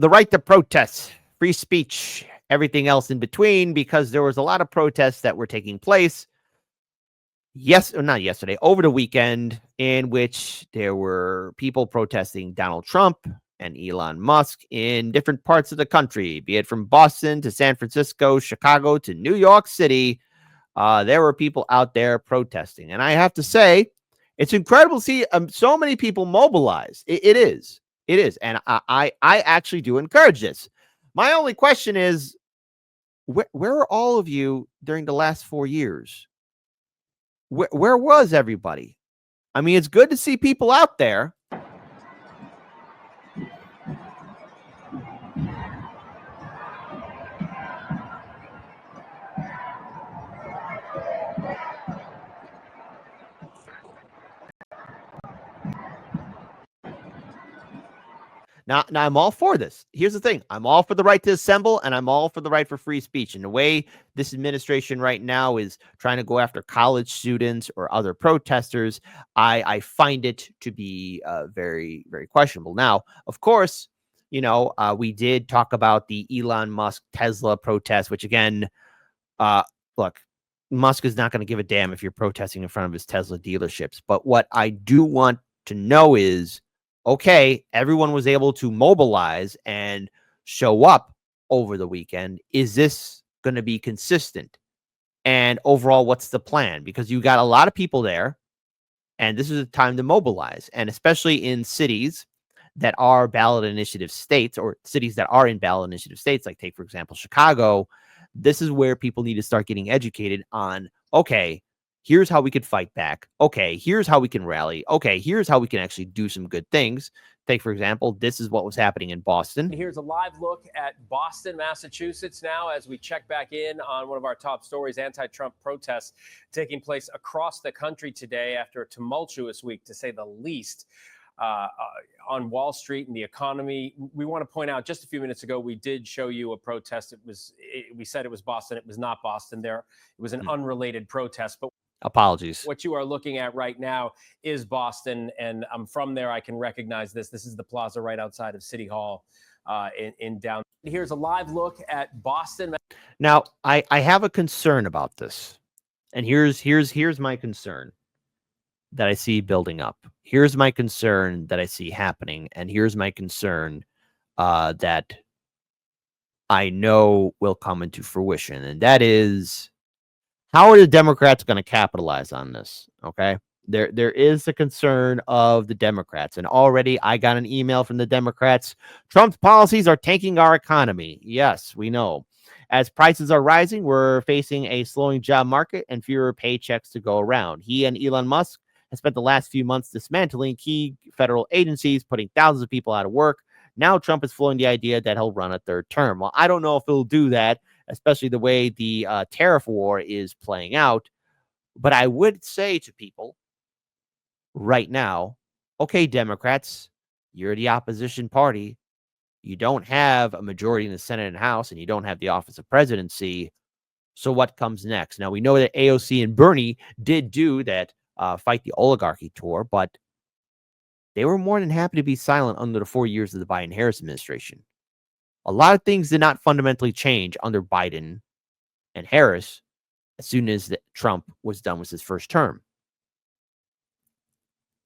the right to protest, free speech, everything else in between, because there was a lot of protests that were taking place. Yes, or not yesterday, over the weekend, in which there were people protesting Donald Trump and Elon Musk in different parts of the country, be it from Boston to San Francisco, Chicago to New York City. There were people out there protesting. And I have to say, it's incredible to see so many people mobilize. It is. It is. And I actually do encourage this. My only question is, where are all of you during the last 4 years? Where was everybody? I mean, it's good to see people out there. Now, I'm all for this. Here's the thing. I'm all for the right to assemble, and I'm all for the right for free speech. And the way this administration right now is trying to go after college students or other protesters, I find it to be very, very questionable. Now, of course, we did talk about the Elon Musk Tesla protest, which again, look, Musk is not going to give a damn if you're protesting in front of his Tesla dealerships. But what I do want to know is, okay, everyone was able to mobilize and show up over the weekend. Is this going to be consistent? And overall, what's the plan? Because you got a lot of people there, and this is a time to mobilize. And especially in cities that are ballot initiative states, or cities that are in ballot initiative states, like take, for example, Chicago, this is where people need to start getting educated on, okay, here's how we could fight back. Okay, here's how we can rally. Okay, here's how we can actually do some good things. Take, for example, this is what was happening in Boston. Here's a live look at Boston, Massachusetts now as we check back in on one of our top stories, anti-Trump protests taking place across the country today after a tumultuous week, to say the least, on Wall Street and the economy. We want to point out, just a few minutes ago, we did show you a protest. We said it was Boston. It was not Boston. It was an unrelated protest, but apologies. What you are looking at right now is Boston, and I'm from there. I can recognize this. This is the plaza right outside of City Hall in downtown. Here's a live look at Boston. Now, I have a concern about this, and here's my concern that I see building up. Here's my concern that I see happening, and here's my concern that I know will come into fruition, and that is, how are the Democrats going to capitalize on this? Okay. There is a concern of the Democrats, and already I got an email from the Democrats. Trump's policies are tanking our economy. Yes, we know. As prices are rising, we're facing a slowing job market and fewer paychecks to go around. He and Elon Musk have spent the last few months dismantling key federal agencies, putting thousands of people out of work. Now Trump is floating the idea that he'll run a third term. Well, I don't know if he'll do that, especially the way the tariff war is playing out. But I would say to people right now, okay, Democrats, you're the opposition party. You don't have a majority in the Senate and House, and you don't have the office of presidency. So what comes next? Now, we know that AOC and Bernie did do that fight the oligarchy tour, but they were more than happy to be silent under the 4 years of the Biden-Harris administration. A lot of things did not fundamentally change under Biden and Harris as soon as Trump was done with his first term.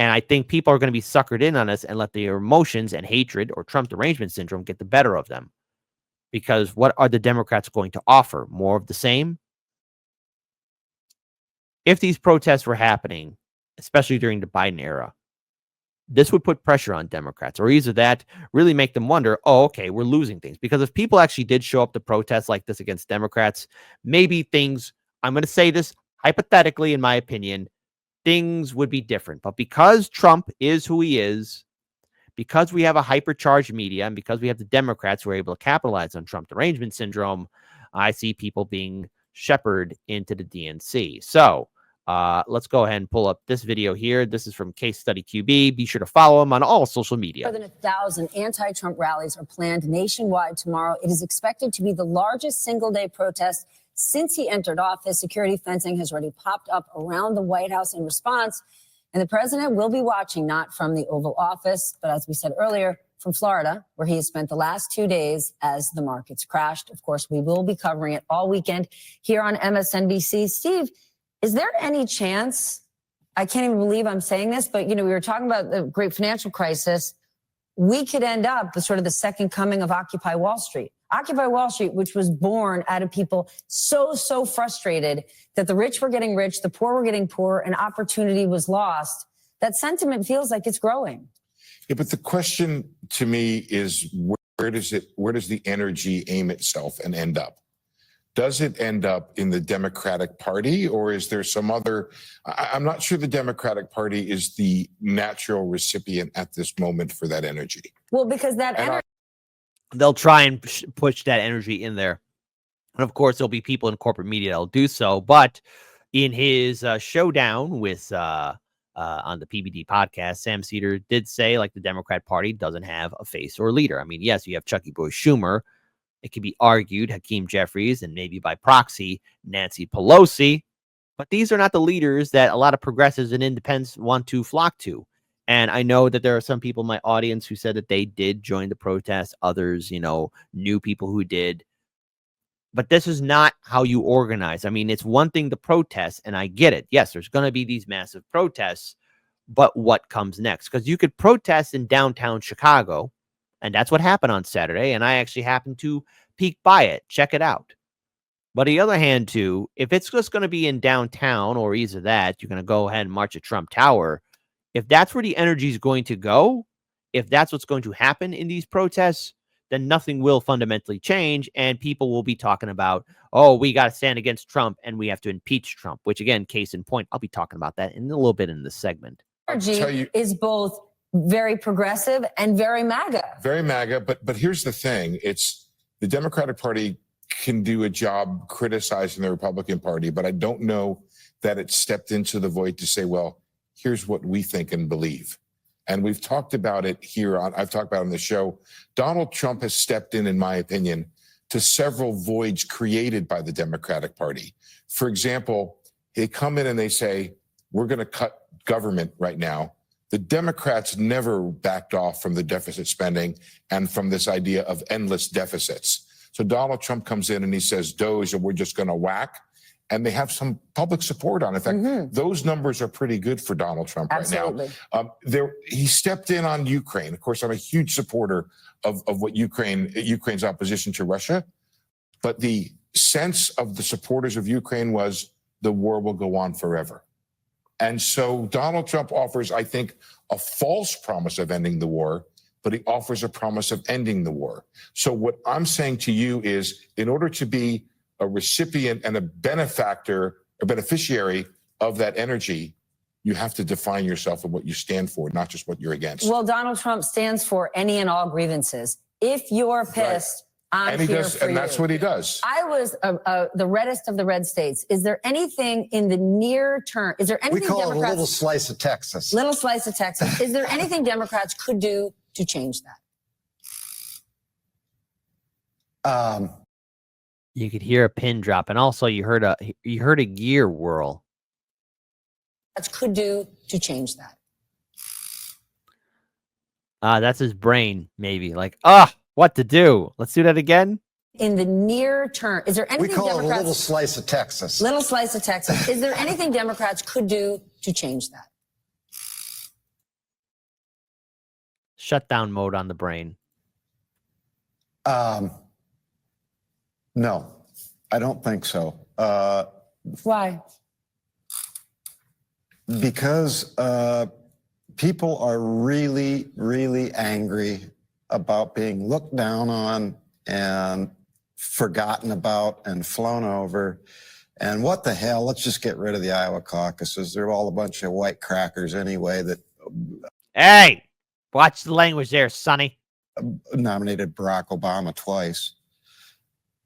And I think people are going to be suckered in on this and let their emotions and hatred or Trump derangement syndrome get the better of them. Because what are the Democrats going to offer? More of the same? If these protests were happening, especially during the Biden era, this would put pressure on Democrats, or either that really make them wonder, oh, okay, we're losing things. Because if people actually did show up to protests like this against Democrats, maybe things, I'm going to say this hypothetically, in my opinion, things would be different. But because Trump is who he is, because we have a hypercharged media, and because we have the Democrats who are able to capitalize on Trump derangement syndrome, I see people being shepherded into the DNC. So let's go ahead and pull up this video here. This is from Case Study QB. Be sure to follow him on all social media. More than 1,000 anti-Trump rallies are planned nationwide tomorrow. It is expected to be the largest single-day protest since he entered office. Security fencing has already popped up around the White House in response, and the president will be watching, not from the Oval Office, but as we said earlier, from Florida, where he has spent the last 2 days as the markets crashed. Of course, we will be covering it all weekend here on MSNBC. Steve, is there any chance, I can't even believe I'm saying this, but, we were talking about the great financial crisis. We could end up with sort of the second coming of Occupy Wall Street. Occupy Wall Street, which was born out of people so frustrated that the rich were getting rich, the poor were getting poor, and opportunity was lost. That sentiment feels like it's growing. Yeah, but the question to me is where does the energy aim itself and end up? Does it end up in the Democratic Party, or is there some other? I'm not sure the Democratic Party is the natural recipient at this moment for that energy. Well, because that energy. They'll try and push that energy in there. And of course, there'll be people in corporate media that'll do so. But in his showdown with on the PBD podcast, Sam Cedar did say, like, the Democrat Party doesn't have a face or leader. I mean, yes, you have Chucky Boy Schumer. It could be argued Hakeem Jeffries and maybe by proxy Nancy Pelosi. But these are not the leaders that a lot of progressives and independents want to flock to. And I know that there are some people in my audience who said that they did join the protest. Others, knew people who did. But this is not how you organize. I mean, it's one thing to protest, and I get it. Yes, there's going to be these massive protests, but what comes next? Because you could protest in downtown Chicago, and that's what happened on Saturday, and I actually happened to peek by it, check it out. But on the other hand, too, if it's just going to be in downtown or either that, you're going to go ahead and march at Trump Tower. If that's where the energy is going to go, if that's what's going to happen in these protests, then nothing will fundamentally change, and people will be talking about, oh, we got to stand against Trump and we have to impeach Trump, which, again, case in point, I'll be talking about that in a little bit in this segment. Energy is both very progressive and very MAGA. Very MAGA, but here's the thing. It's the Democratic Party can do a job criticizing the Republican Party, but I don't know that it stepped into the void to say, well, here's what we think and believe. And we've talked about it here I've talked about it on the show. Donald Trump has stepped in my opinion, to several voids created by the Democratic Party. For example, they come in and they say, we're going to cut government right now. The Democrats never backed off from the deficit spending and from this idea of endless deficits. So Donald Trump comes in and he says, Doge, and we're just going to whack. And they have some public support on it. In fact, those numbers are pretty good for Donald Trump right now. He stepped in on Ukraine. Of course, I'm a huge supporter of what Ukraine's opposition to Russia. But the sense of the supporters of Ukraine was the war will go on forever. And so Donald Trump offers, I think, a false promise of ending the war, but he offers a promise of ending the war. So what I'm saying to you is, in order to be a recipient and a benefactor, a beneficiary of that energy, you have to define yourself and what you stand for, not just what you're against. Well, Donald Trump stands for any and all grievances. If you're pissed, I'm here for you. And that's what he does. I was the reddest of the red states. Is there anything in the near term? Is there anything we call Democrats, it a little slice of Texas? Little slice of Texas. Is there anything Democrats could do to change that? You could hear a pin drop, and also you heard a gear whirl. Could do to change that. That's his brain, maybe. Like, what to do? Let's do that again. In the near term, is there anything we call Democrats, it a little slice of Texas? Little slice of Texas. Is there anything Democrats could do to change that? Shutdown mode on the brain. No, I don't think so. Why? Because people are really, really angry about being looked down on and forgotten about and flown over. And what the hell? Let's just get rid of the Iowa caucuses. They're all a bunch of white crackers anyway that... Hey, watch the language there, Sonny. Nominated Barack Obama twice.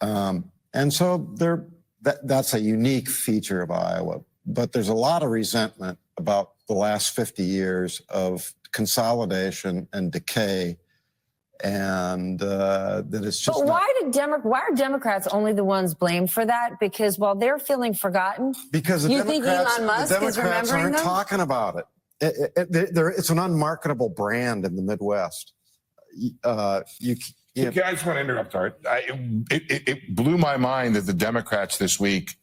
And so that's a unique feature of Iowa. But there's a lot of resentment about the last 50 years of consolidation and decay, and that it's just. But why are Democrats only the ones blamed for that? Because while they're feeling forgotten, because you think Elon Musk is remembering aren't them? talking about it. It's an unmarketable brand in the Midwest. you Okay, I just want to interrupt, Art. It blew my mind that the Democrats this week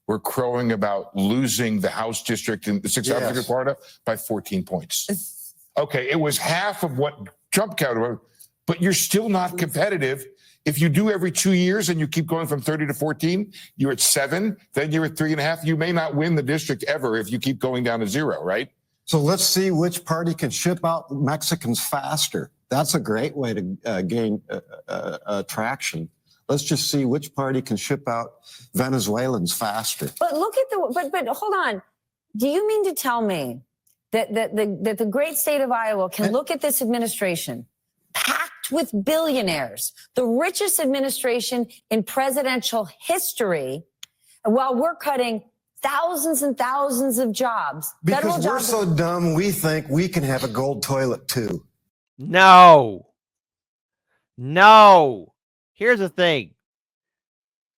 were crowing about losing the House district in the 6th House district of Florida by 14 points. Okay, it was half of what Trump counted, but you're still not competitive. If you do every 2 years and you keep going from 30 to 14, you're at 7, then you're at 3.5. You may not win the district ever if you keep going down to 0, right? So let's see which party can ship out Mexicans faster. That's a great way to gain traction. Let's just see which party can ship out Venezuelans faster. But look at but hold on. Do you mean to tell me that the great state of Iowa can look at this administration packed with billionaires, the richest administration in presidential history, while we're cutting thousands and thousands of jobs? Because we're so dumb, we think we can have a gold toilet too. No. Here's the thing.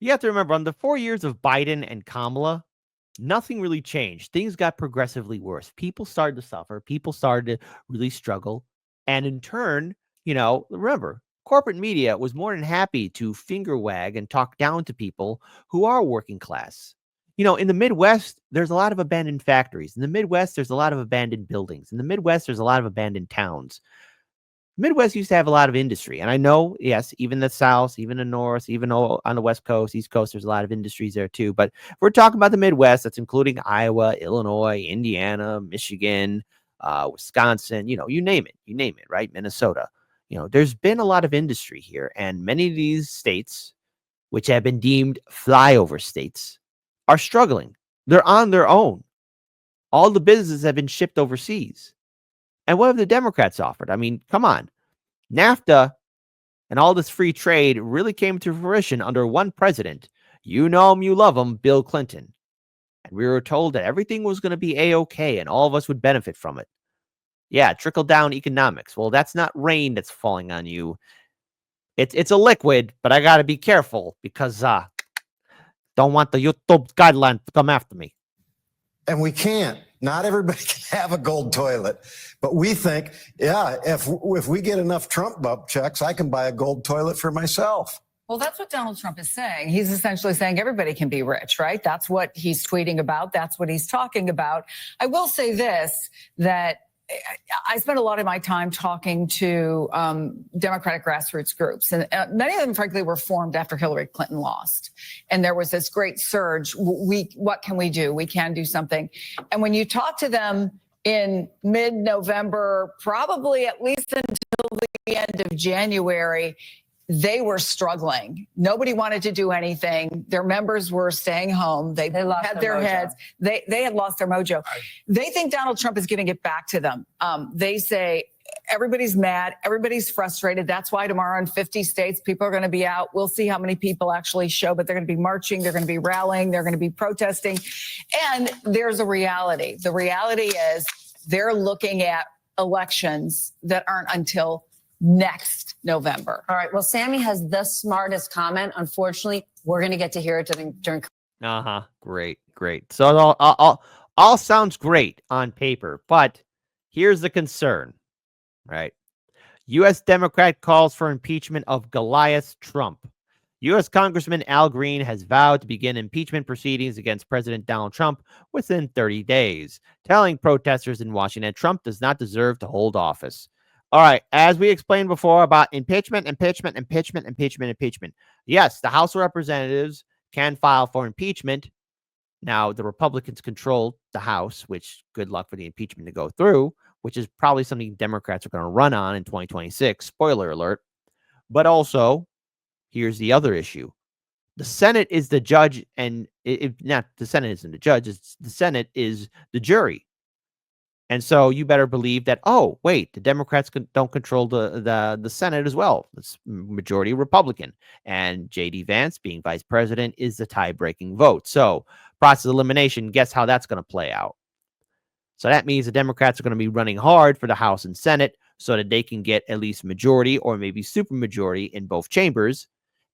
You have to remember, on the 4 years of Biden and Kamala, nothing really changed. Things got progressively worse. People started to suffer. People started to really struggle. And in turn, remember, corporate media was more than happy to finger wag and talk down to people who are working class. In the Midwest, there's a lot of abandoned factories. In the Midwest, there's a lot of abandoned buildings. In the Midwest, there's a lot of abandoned towns. Midwest used to have a lot of industry. And I know, yes, even the South, even the North, even on the West Coast, East Coast, there's a lot of industries there too. But if we're talking about the Midwest, that's including Iowa, Illinois, Indiana, Michigan, Wisconsin, you name it, right? Minnesota. There's been a lot of industry here. And many of these states, which have been deemed flyover states, are struggling. They're on their own. All the businesses have been shipped overseas. And what have the Democrats offered? I mean, come on. NAFTA and all this free trade really came to fruition under one president. You know him, you love him, Bill Clinton. And we were told that everything was going to be A-okay and all of us would benefit from it. Yeah, trickle-down economics. Well, that's not rain that's falling on you. It's a liquid, but I got to be careful because don't want the YouTube guidelines to come after me. And we can't. Not everybody can have a gold toilet. But we think, if we get enough Trump bump checks, I can buy a gold toilet for myself. Well, that's what Donald Trump is saying. He's essentially saying everybody can be rich, right? That's what he's tweeting about. That's what he's talking about. I will say this, that I spent a lot of my time talking to Democratic grassroots groups, and many of them, frankly, were formed after Hillary Clinton lost. And there was this great surge. What can we do? We can do something. And when you talk to them in mid-November, probably at least until the end of January, they were struggling. Nobody wanted to do anything. Their members were staying home. They had their heads. They had lost their mojo. They think Donald Trump is giving it back to them. They say everybody's mad. Everybody's frustrated. That's why tomorrow in 50 states, people are going to be out. We'll see how many people actually show, but they're going to be marching. They're going to be rallying. They're going to be protesting. And there's a reality. The reality is they're looking at elections that aren't until next November. All right. Well, Sammy has the smartest comment. Unfortunately, we're going to get to hear it during. Great. So it all sounds great on paper, but here's the concern, right? U.S. Democrat calls for impeachment of Goliath Trump. U.S. Congressman Al Green has vowed to begin impeachment proceedings against President Donald Trump within 30 days, telling protesters in Washington Trump does not deserve to hold office. All right, as we explained before about impeachment. Yes, the House of Representatives can file for impeachment. Now, the Republicans control the House, which good luck for the impeachment to go through, which is probably something Democrats are going to run on in 2026. Spoiler alert. But also, here's the other issue. The Senate is the judge, and not the Senate isn't the judge, the Senate is the jury. And so you better believe that, oh, wait, the Democrats don't control the Senate as well. It's majority Republican. And J.D. Vance, being vice president, is the tie-breaking vote. So process of elimination, guess how that's going to play out. So that means the Democrats are going to be running hard for the House and Senate so that they can get at least majority or maybe supermajority in both chambers.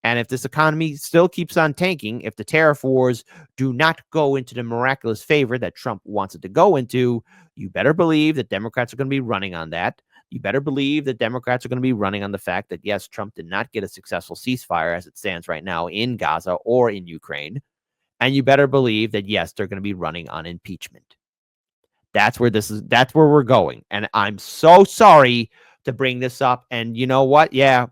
And if this economy still keeps on tanking, if the tariff wars do not go into the miraculous favor that Trump wants it to go into, you better believe that Democrats are going to be running on that. You better believe that Democrats are going to be running on the fact that, yes, Trump did not get a successful ceasefire as it stands right now in Gaza or in Ukraine. And you better believe that, yes, they're going to be running on impeachment. That's where we're going. And I'm so sorry to bring this up. And you know what? Yeah,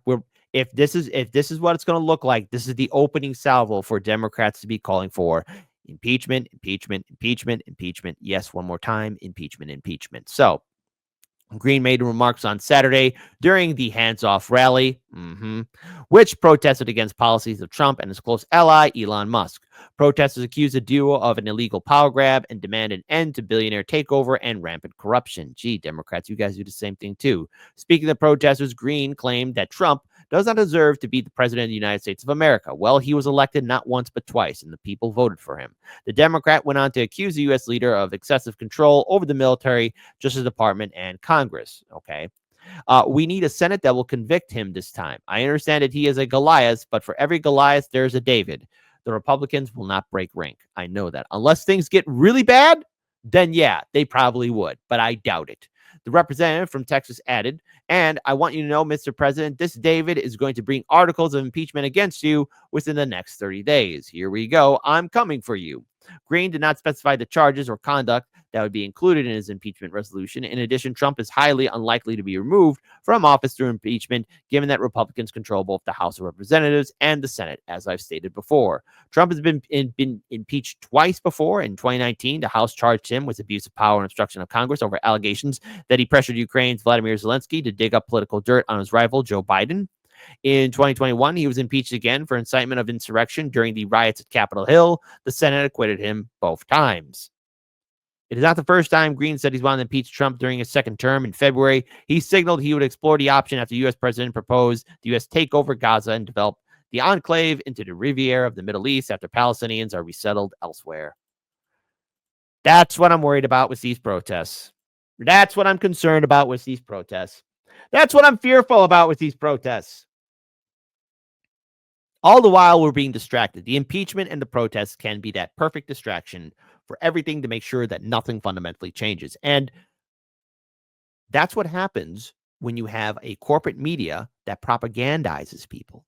if this is what it's going to look like, this is the opening salvo for Democrats to be calling for impeachment, impeachment, impeachment, impeachment. Yes, one more time, impeachment, impeachment. So Green made remarks on Saturday during the hands-off rally, which protested against policies of Trump and his close ally, Elon Musk. Protesters accused the duo of an illegal power grab and demand an end to billionaire takeover and rampant corruption. Gee, Democrats, you guys do the same thing too. Speaking of protesters, Green claimed that Trump does not deserve to be the president of the United States of America. Well, he was elected not once but twice, and the people voted for him. The Democrat went on to accuse the U.S. leader of excessive control over the military, Justice Department, and Congress. Okay. We need a Senate that will convict him this time. I understand that he is a Goliath, but for every Goliath, there's a David. The Republicans will not break rank. I know that. Unless things get really bad, then yeah, they probably would, but I doubt it. The representative from Texas added, and I want you to know, Mr. President, this David is going to bring articles of impeachment against you within the next 30 days. Here we go. I'm coming for you. Green did not specify the charges or conduct that would be included in his impeachment resolution. In addition, Trump is highly unlikely to be removed from office through impeachment, given that Republicans control both the House of Representatives and the Senate, as I've stated before. Trump has been impeached twice before. In 2019, the House charged him with abuse of power and obstruction of Congress over allegations that he pressured Ukraine's Vladimir Zelensky to dig up political dirt on his rival, Joe Biden. In 2021, he was impeached again for incitement of insurrection during the riots at Capitol Hill. The Senate acquitted him both times. It is not the first time Green said he's wanted to impeach Trump during his second term. In February, he signaled he would explore the option after the U.S. president proposed the U.S. take over Gaza and develop the enclave into the Riviera of the Middle East after Palestinians are resettled elsewhere. That's what I'm worried about with these protests. That's what I'm concerned about with these protests. That's what I'm fearful about with these protests. All the while, we're being distracted. The impeachment and the protests can be that perfect distraction for everything to make sure that nothing fundamentally changes. And that's what happens when you have a corporate media that propagandizes people,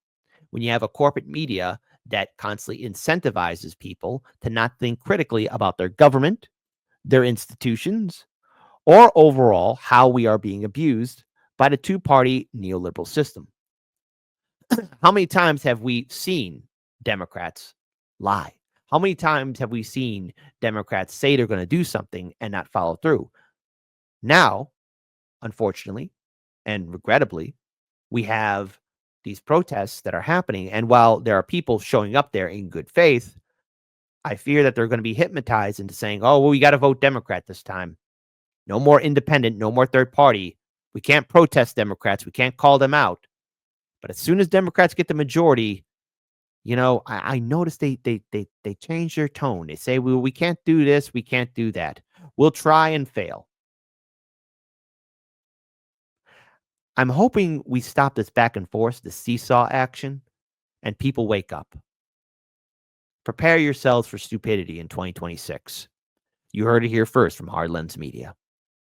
when you have a corporate media that constantly incentivizes people to not think critically about their government, their institutions, or overall how we are being abused by the two-party neoliberal system. How many times have we seen Democrats lie? How many times have we seen Democrats say they're going to do something and not follow through? Now, unfortunately and regrettably, we have these protests that are happening. And while there are people showing up there in good faith, I fear that they're going to be hypnotized into saying, oh, well, we got to vote Democrat this time. No more independent, no more third party. We can't protest Democrats. We can't call them out. But as soon as Democrats get the majority, you know, I noticed they change their tone. They say, well, we can't do this. We can't do that. We'll try and fail. I'm hoping we stop this back and forth, the seesaw action, and people wake up. Prepare yourselves for stupidity in 2026. You heard it here first from Hard Lens Media.